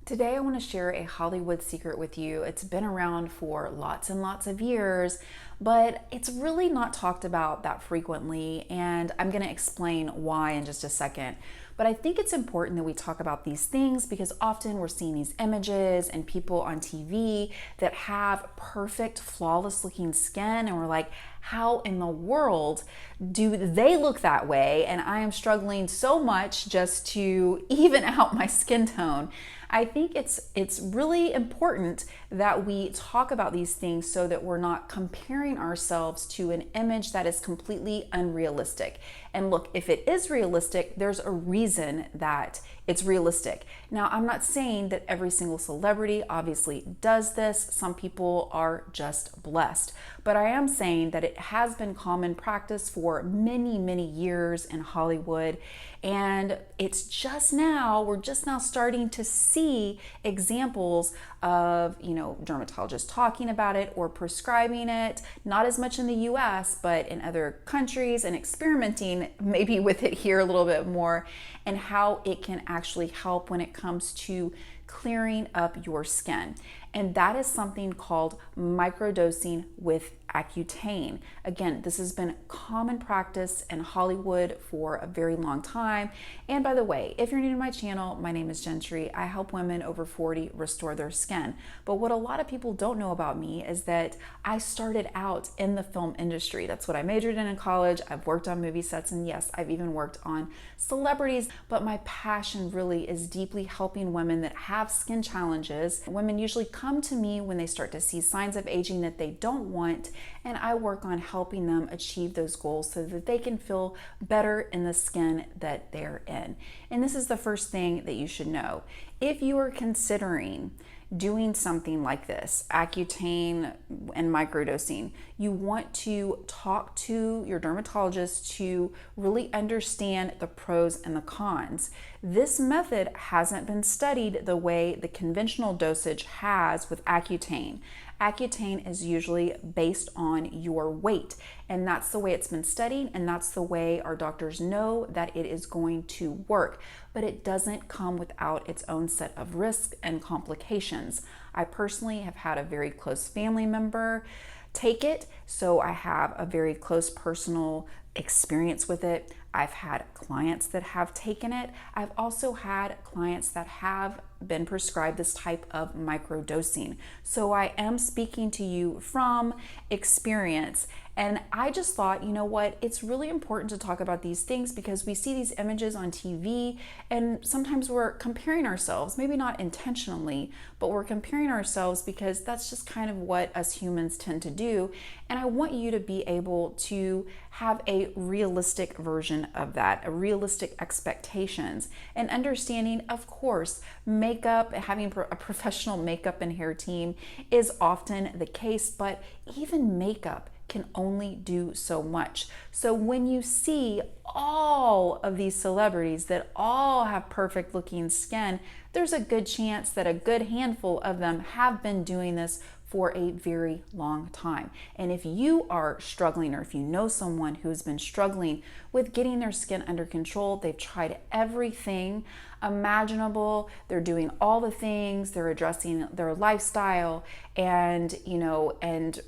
Today, I want to share a Hollywood secret with you. It's been around for lots and lots of years, but it's really not talked about that frequently, and I'm going to explain why in just a second. But I think it's important that we talk about these things because often we're seeing these images and people on TV that have perfect, flawless looking skin, and we're like, how in the world do they look that way? And I am struggling so much just to even out my skin tone. I think it's really important that we talk about these things so that we're not comparing ourselves to an image that is completely unrealistic. And look, if it is realistic, there's a reason that it's realistic. Now, I'm not saying that every single celebrity obviously does this. Some people are just blessed. But I am saying that it has been common practice for many, many years in Hollywood. And we're just now starting to see examples of, dermatologists talking about it or prescribing it, not as much in the US, but in other countries, and experimenting maybe with it here a little bit more, and how it can actually help when it comes to clearing up your skin. And that is something called microdosing with Accutane. Again, this has been common practice in Hollywood for a very long time. And by the way, if you're new to my channel, my name is Jentri. I help women over 40 restore their skin. But what a lot of people don't know about me is that I started out in the film industry. That's what I majored in college. I've worked on movie sets, and yes, I've even worked on celebrities. But my passion really is deeply helping women that have skin challenges. Women usually come to me when they start to see signs of aging that they don't want, and I work on helping them achieve those goals so that they can feel better in the skin that they're in. And this is the first thing that you should know. If you are considering doing something like this, Accutane and microdosing, you want to talk to your dermatologist to really understand the pros and the cons. This method hasn't been studied the way the conventional dosage has with Accutane. Accutane is usually based on your weight, and that's the way it's been studied, and that's the way our doctors know that it is going to work. But it doesn't come without its own set of risks and complications. I personally have had a very close family member take it, so I have a very close personal experience with it. I've had clients that have taken it. I've also had clients that have been prescribed this type of microdosing. So I am speaking to you from experience. And I just thought, you know what, it's really important to talk about these things because we see these images on TV and sometimes we're comparing ourselves, maybe not intentionally, but we're comparing ourselves because that's just kind of what us humans tend to do. And I want you to be able to have a realistic version of that, a realistic expectations, and understanding, of course, makeup, having a professional makeup and hair team is often the case, but even makeup can only do so much. So when you see all of these celebrities that all have perfect looking skin, there's a good chance that a good handful of them have been doing this for a very long time. And if you are struggling, or if you know someone who's been struggling with getting their skin under control, they've tried everything imaginable, they're doing all the things, they're addressing their lifestyle and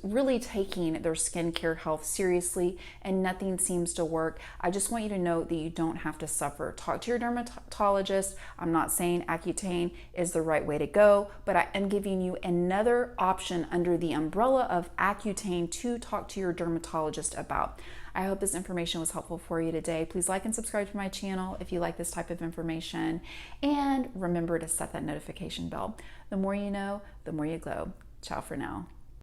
really taking their skincare health seriously, and nothing seems to work, I just want you to know that you don't have to suffer. Talk to your dermatologist. I'm not saying Accutane is the right way to go, but I am giving you another option under the umbrella of Accutane to talk to your dermatologist about. I hope this information was helpful for you today. Please like and subscribe to my channel if you like this type of information. And remember to set that notification bell. The more you know, the more you glow. Ciao for now.